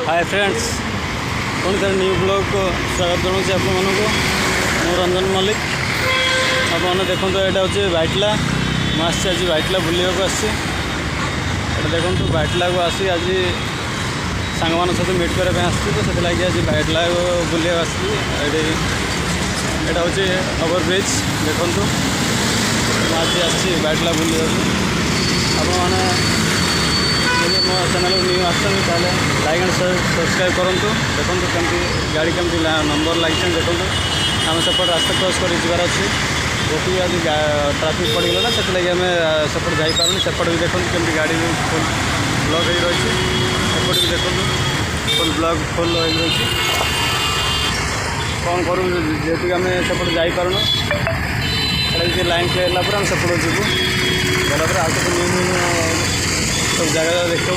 Hi friends, पुणी थे new blog को स्वागत जनाऊँ आप मु रंजन मल्लिक। आपने देखो यहाँ हूँ बाइटला मुझे आज बाइटला बुलवाक आसी देखो बाइटला को आसी आज सांग मान सहित मीट करने आसी तो से लगे आज बाइटला बुलवाक आसी। यहाँ हूँ ओवर ब्रिज देखु आज आसी बाइटला बुलवाक आप मो चैनल न्यू आसान लाइक एंड सब्सक्राइब करूँ। देखो कमी गाड़ी कमी नंबर लगी देखो आम सेपट रास्ता क्रॉस कर जबार अच्छे जो आज ट्राफिक पड़गला से लगे आम सेपट जापारे सेपट भी देखो कमी गाड़ी भी फुल ब्लॉक हो रही सेपट भी देखो फुल ब्लॉक फुल रही कौन करूँ जेहेतु आम सेपट जापारूँ लाइन क्लियर है आम सेपट जीवु गलापर आज न्यू न्यू सब जगह देखू।